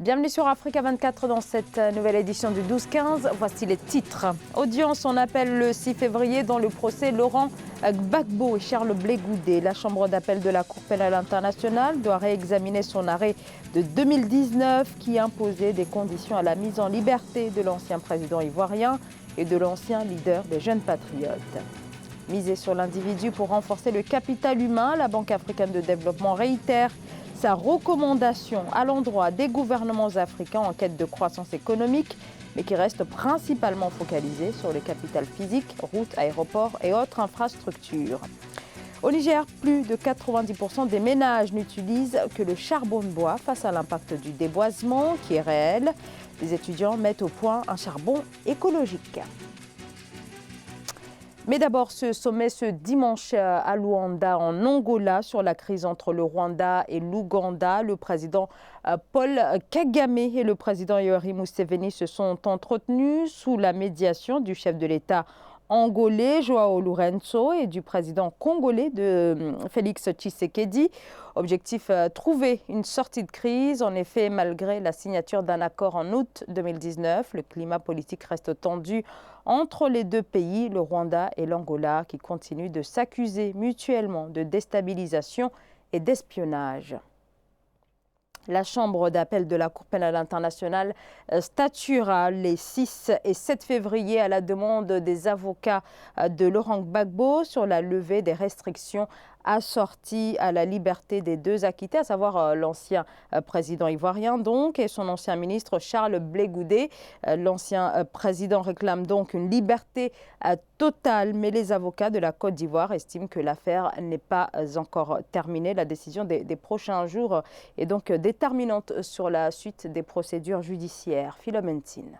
Bienvenue sur Africa 24 dans cette nouvelle édition du 12-15. Voici les titres. Audience en appel le 6 février dans le procès Laurent Gbagbo et Charles Blé Goudé. La chambre d'appel de la Cour pénale internationale doit réexaminer son arrêt de 2019 qui imposait des conditions à la mise en liberté de l'ancien président ivoirien et de l'ancien leader des Jeunes Patriotes. Miser sur l'individu pour renforcer le capital humain, la Banque africaine de développement réitère sa recommandation à l'endroit des gouvernements africains en quête de croissance économique, mais qui reste principalement focalisée sur le capital physique, routes, aéroports et autres infrastructures. Au Niger, plus de 90% des ménages n'utilisent que le charbon de bois face à l'impact du déboisement qui est réel. Les étudiants mettent au point un charbon écologique. Mais d'abord, ce sommet ce dimanche à Luanda, en Angola, sur la crise entre le Rwanda et l'Ouganda. Le président Paul Kagame et le président Yoweri Museveni se sont entretenus sous la médiation du chef de l'État angolais, Joao Lourenço, et du président congolais de Félix Tshisekedi. Objectif, trouver une sortie de crise. En effet, malgré la signature d'un accord en août 2019, le climat politique reste tendu entre les deux pays, le Rwanda et l'Angola, qui continuent de s'accuser mutuellement de déstabilisation et d'espionnage. La chambre d'appel de la Cour pénale internationale statuera les 6 et 7 février à la demande des avocats de Laurent Gbagbo sur la levée des restrictions assorties à la liberté des deux acquittés, à savoir l'ancien président ivoirien donc et son ancien ministre Charles Blé Goudé. L'ancien président réclame donc une liberté totale, mais les avocats de la Côte d'Ivoire estiment que l'affaire n'est pas encore terminée. La décision des prochains jours est donc déterminante sur la suite des procédures judiciaires. Philomène Tine.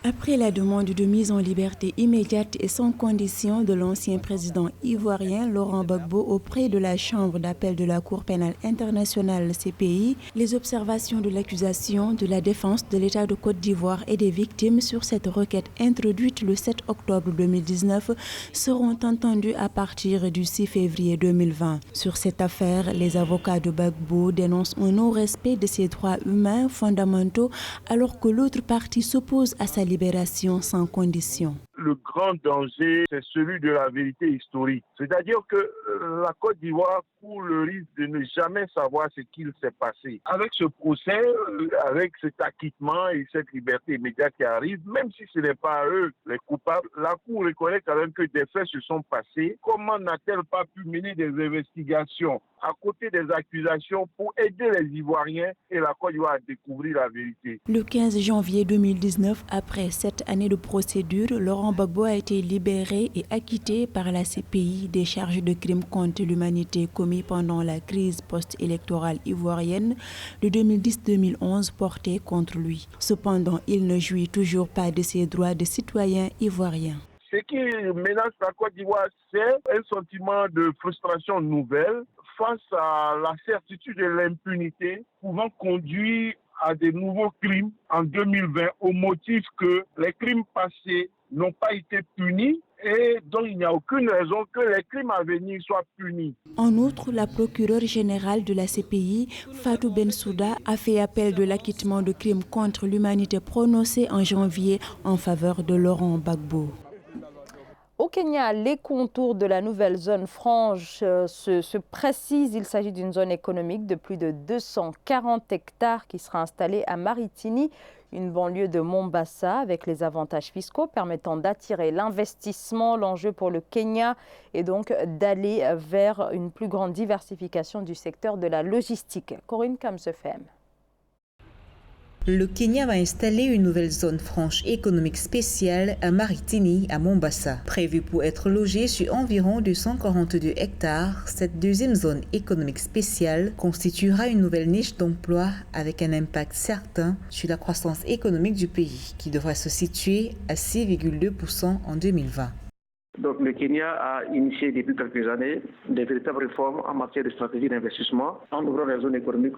Après la demande de mise en liberté immédiate et sans condition de l'ancien président ivoirien Laurent Gbagbo auprès de la chambre d'appel de la Cour pénale internationale CPI, les observations de l'accusation, de la défense de l'État de Côte d'Ivoire et des victimes sur cette requête introduite le 7 octobre 2019 seront entendues à partir du 6 février 2020. Sur cette affaire, les avocats de Gbagbo dénoncent un non-respect de ses droits humains fondamentaux alors que l'autre partie s'oppose à sa libération sans condition. Le grand danger, c'est celui de la vérité historique. C'est-à-dire que la Côte d'Ivoire court le risque de ne jamais savoir ce qu'il s'est passé. Avec ce procès, avec cet acquittement et cette liberté immédiate qui arrive, même si ce n'est pas eux les coupables, la Cour reconnaît quand même que des faits se sont passés. Comment n'a-t-elle pas pu mener des investigations à côté des accusations pour aider les Ivoiriens et la Côte d'Ivoire à découvrir la vérité? Le 15 janvier 2019, après 7 années de procédure, Laurent Gbagbo a été libéré et acquitté par la CPI des charges de crimes contre l'humanité commis pendant la crise post-électorale ivoirienne de 2010-2011 portée contre lui. Cependant, il ne jouit toujours pas de ses droits de citoyen ivoirien. Ce qui menace la Côte d'Ivoire, c'est un sentiment de frustration nouvelle face à la certitude de l'impunité pouvant conduire à des nouveaux crimes en 2020 au motif que les crimes passés n'ont pas été punis et donc il n'y a aucune raison que les crimes à venir soient punis. En outre, la procureure générale de la CPI, Fatou Bensouda, a fait appel de l'acquittement de crimes contre l'humanité prononcé en janvier en faveur de Laurent Gbagbo. Au Kenya, les contours de la nouvelle zone franche se précisent. Il s'agit d'une zone économique de plus de 240 hectares qui sera installée à Maritini, une banlieue de Mombasa, avec les avantages fiscaux permettant d'attirer l'investissement. L'enjeu pour le Kenya est donc d'aller vers une plus grande diversification du secteur de la logistique. Corinne Kamsefem. Le Kenya va installer une nouvelle zone franche économique spéciale à Maritini, à Mombasa. Prévue pour être logée sur environ 242 hectares, cette deuxième zone économique spéciale constituera une nouvelle niche d'emploi avec un impact certain sur la croissance économique du pays, qui devrait se situer à 6,2% en 2020. Donc le Kenya a initié depuis quelques années des véritables réformes en matière de stratégie d'investissement en ouvrant des zones économiques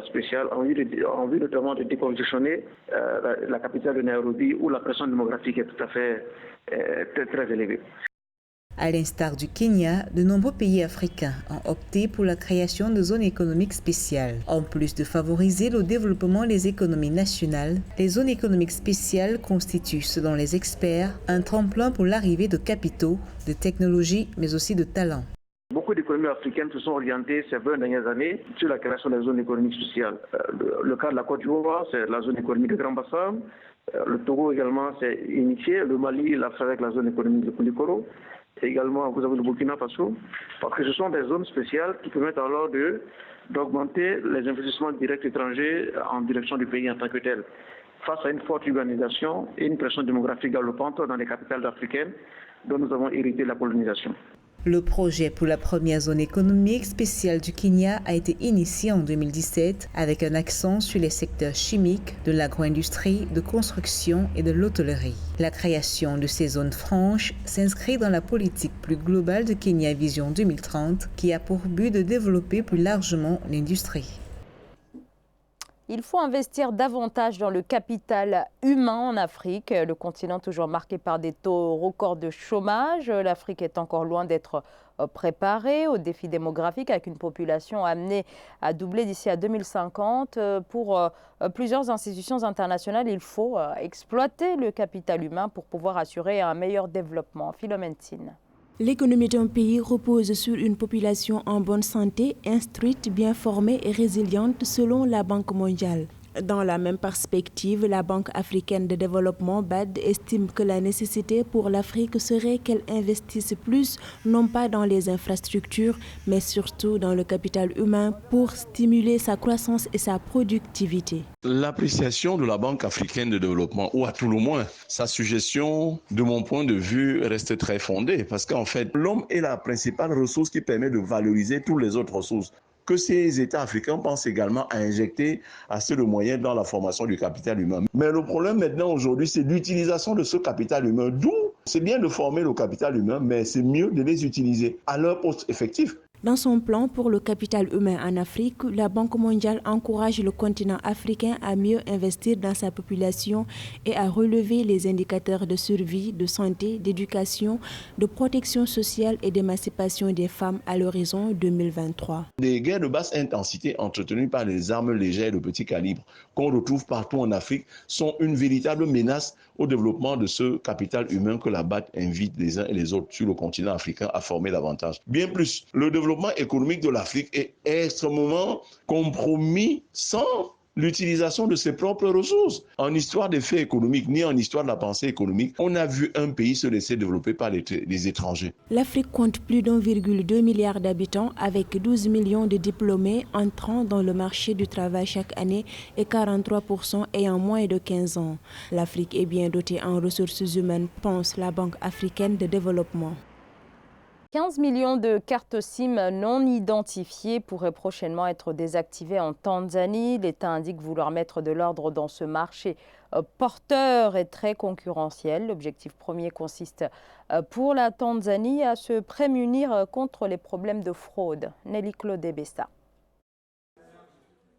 spéciales en vue notamment de décongestionner la capitale de Nairobi où la pression démographique est tout à fait très élevée. À l'instar du Kenya, de nombreux pays africains ont opté pour la création de zones économiques spéciales. En plus de favoriser le développement des économies nationales, les zones économiques spéciales constituent, selon les experts, un tremplin pour l'arrivée de capitaux, de technologies, mais aussi de talents. Beaucoup d'économies africaines se sont orientées ces 20 dernières années sur la création des zones économiques spéciales. Le cas de la Côte d'Ivoire, c'est la zone économique de Grand Bassam. Le Togo également s'est initié. Le Mali l'a fait avec la zone économique de Koulikoro. Et également, vous avez le Burkina Faso. Parce que ce sont des zones spéciales qui permettent alors d'augmenter les investissements directs étrangers en direction du pays en tant que tel. Face à une forte urbanisation et une pression démographique galopante dans les capitales africaines dont nous avons hérité de la colonisation. Le projet pour la première zone économique spéciale du Kenya a été initié en 2017 avec un accent sur les secteurs chimiques, de l'agro-industrie, de construction et de l'hôtellerie. La création de ces zones franches s'inscrit dans la politique plus globale de Kenya Vision 2030 qui a pour but de développer plus largement l'industrie. Il faut investir davantage dans le capital humain en Afrique. Le continent toujours marqué par des taux records de chômage. L'Afrique est encore loin d'être préparée aux défis démographiques avec une population amenée à doubler d'ici à 2050. Pour plusieurs institutions internationales, il faut exploiter le capital humain pour pouvoir assurer un meilleur développement. Philomène Tine. L'économie d'un pays repose sur une population en bonne santé, instruite, bien formée et résiliente selon la Banque mondiale. Dans la même perspective, la Banque africaine de développement BAD estime que la nécessité pour l'Afrique serait qu'elle investisse plus, non pas dans les infrastructures, mais surtout dans le capital humain pour stimuler sa croissance et sa productivité. L'appréciation de la Banque africaine de développement, ou à tout le moins, sa suggestion, de mon point de vue, reste très fondée. Parce qu'en fait, l'homme est la principale ressource qui permet de valoriser toutes les autres ressources. Que ces États africains pensent également à injecter assez de moyens dans la formation du capital humain. Mais le problème maintenant aujourd'hui, c'est l'utilisation de ce capital humain. D'où c'est bien de former le capital humain, mais c'est mieux de les utiliser à leur poste effectif. Dans son plan pour le capital humain en Afrique, la Banque mondiale encourage le continent africain à mieux investir dans sa population et à relever les indicateurs de survie, de santé, d'éducation, de protection sociale et d'émancipation des femmes à l'horizon 2023. Des guerres de basse intensité entretenues par les armes légères de petit calibre qu'on retrouve partout en Afrique sont une véritable menace au développement de ce capital humain que la BAD invite les uns et les autres sur le continent africain à former davantage. Bien plus, le développement économique de l'Afrique est extrêmement compromis sans l'utilisation de ses propres ressources. En histoire des faits économiques, ni en histoire de la pensée économique, on a vu un pays se laisser développer par les étrangers. L'Afrique compte plus d'1,2 milliard d'habitants avec 12 millions de diplômés entrant dans le marché du travail chaque année et 43% ayant moins de 15 ans. L'Afrique est bien dotée en ressources humaines, pense la Banque africaine de développement. 15 millions de cartes SIM non identifiées pourraient prochainement être désactivées en Tanzanie. L'État indique vouloir mettre de l'ordre dans ce marché porteur et très concurrentiel. L'objectif premier consiste pour la Tanzanie à se prémunir contre les problèmes de fraude. Nelly Claude Bessa.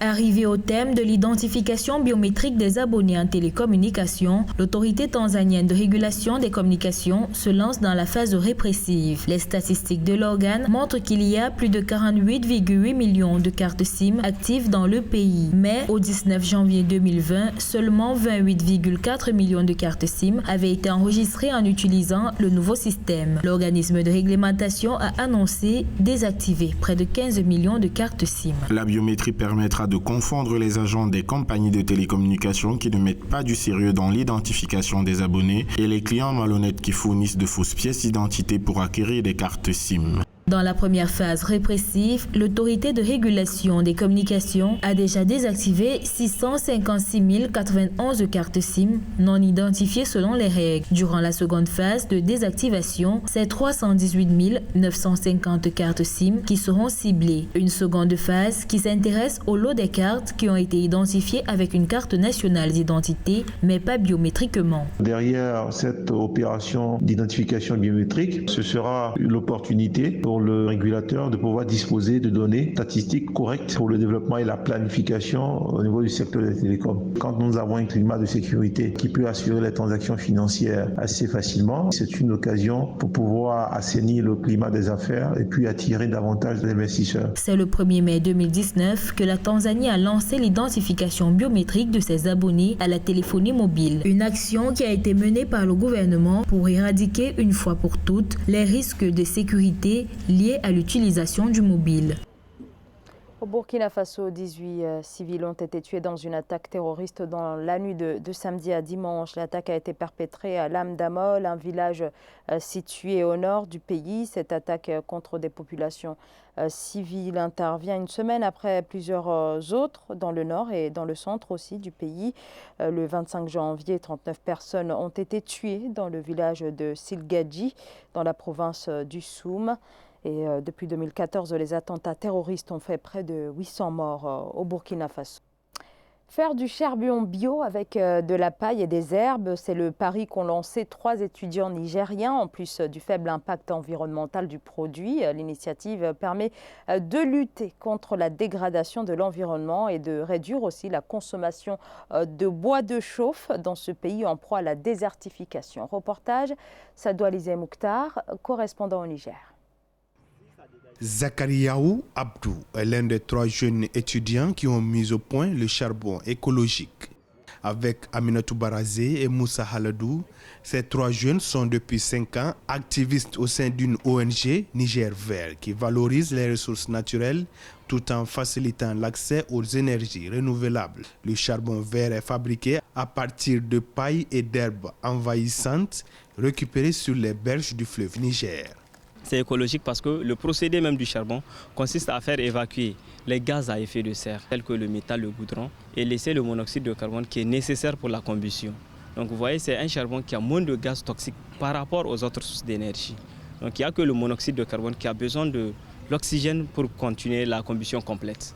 Arrivé au thème de l'identification biométrique des abonnés en télécommunications, l'autorité tanzanienne de régulation des communications se lance dans la phase répressive. Les statistiques de l'organe montrent qu'il y a plus de 48,8 millions de cartes SIM actives dans le pays. Mais au 19 janvier 2020, seulement 28,4 millions de cartes SIM avaient été enregistrées en utilisant le nouveau système. L'organisme de réglementation a annoncé désactiver près de 15 millions de cartes SIM. La biométrie permettra de confondre les agents des compagnies de télécommunications qui ne mettent pas du sérieux dans l'identification des abonnés et les clients malhonnêtes qui fournissent de fausses pièces d'identité pour acquérir des cartes SIM. Dans la première phase répressive, l'autorité de régulation des communications a déjà désactivé 656 091 cartes SIM non identifiées selon les règles. Durant la seconde phase de désactivation, c'est 318 950 cartes SIM qui seront ciblées. Une seconde phase qui s'intéresse au lot des cartes qui ont été identifiées avec une carte nationale d'identité, mais pas biométriquement. Derrière cette opération d'identification biométrique, ce sera l'opportunité pour le régulateur de pouvoir disposer de données statistiques correctes pour le développement et la planification au niveau du secteur des télécoms. Quand nous avons un climat de sécurité qui peut assurer les transactions financières assez facilement, c'est une occasion pour pouvoir assainir le climat des affaires et puis attirer davantage d'investisseurs. C'est le 1er mai 2019 que la Tanzanie a lancé l'identification biométrique de ses abonnés à la téléphonie mobile. Une action qui a été menée par le gouvernement pour éradiquer une fois pour toutes les risques de sécurité liés à l'utilisation du mobile. Au Burkina Faso, 18 civils ont été tués dans une attaque terroriste dans la nuit de samedi à dimanche. L'attaque a été perpétrée à Lamdamol, un village situé au nord du pays. Cette attaque contre des populations civiles intervient une semaine après plusieurs autres dans le nord et dans le centre aussi du pays. Le 25 janvier, 39 personnes ont été tuées dans le village de Silgadji, dans la province du Soum. Et depuis 2014, les attentats terroristes ont fait près de 800 morts au Burkina Faso. Faire du charbon bio avec de la paille et des herbes, c'est le pari qu'ont lancé 3 étudiants nigériens, en plus du faible impact environnemental du produit. L'initiative permet de lutter contre la dégradation de l'environnement et de réduire aussi la consommation de bois de chauffe dans ce pays en proie à la désertification. Reportage, Sadou Alizé Mouktar, correspondant au Niger. Zakariaou Abdou est l'un des 3 jeunes étudiants qui ont mis au point le charbon écologique. Avec Aminatou Barazé et Moussa Haladou, ces 3 jeunes sont depuis 5 ans activistes au sein d'une ONG Niger Vert qui valorise les ressources naturelles tout en facilitant l'accès aux énergies renouvelables. Le charbon vert est fabriqué à partir de paille et d'herbes envahissantes récupérées sur les berges du fleuve Niger. C'est écologique parce que le procédé même du charbon consiste à faire évacuer les gaz à effet de serre, tels que le métal, le goudron, et laisser le monoxyde de carbone qui est nécessaire pour la combustion. Donc vous voyez, c'est un charbon qui a moins de gaz toxiques par rapport aux autres sources d'énergie. Donc il n'y a que le monoxyde de carbone qui a besoin de l'oxygène pour continuer la combustion complète.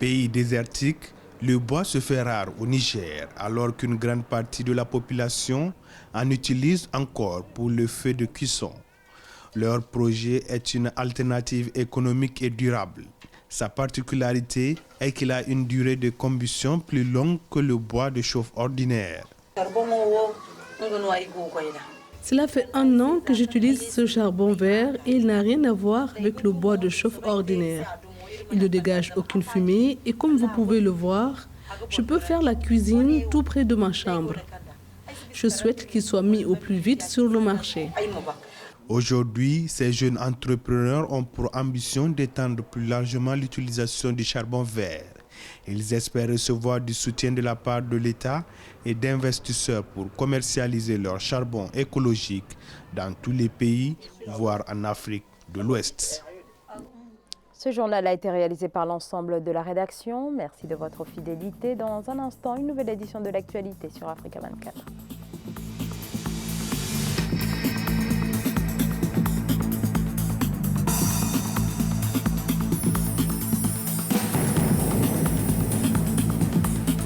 Pays désertique, le bois se fait rare au Niger, alors qu'une grande partie de la population en utilise encore pour le feu de cuisson. Leur projet est une alternative économique et durable. Sa particularité est qu'il a une durée de combustion plus longue que le bois de chauffe ordinaire. Cela fait 1 an que j'utilise ce charbon vert et il n'a rien à voir avec le bois de chauffe ordinaire. Il ne dégage aucune fumée et comme vous pouvez le voir, je peux faire la cuisine tout près de ma chambre. Je souhaite qu'il soit mis au plus vite sur le marché. Aujourd'hui, ces jeunes entrepreneurs ont pour ambition d'étendre plus largement l'utilisation du charbon vert. Ils espèrent recevoir du soutien de la part de l'État et d'investisseurs pour commercialiser leur charbon écologique dans tous les pays, voire en Afrique de l'Ouest. Ce journal a été réalisé par l'ensemble de la rédaction. Merci de votre fidélité. Dans un instant, une nouvelle édition de l'actualité sur Africa 24.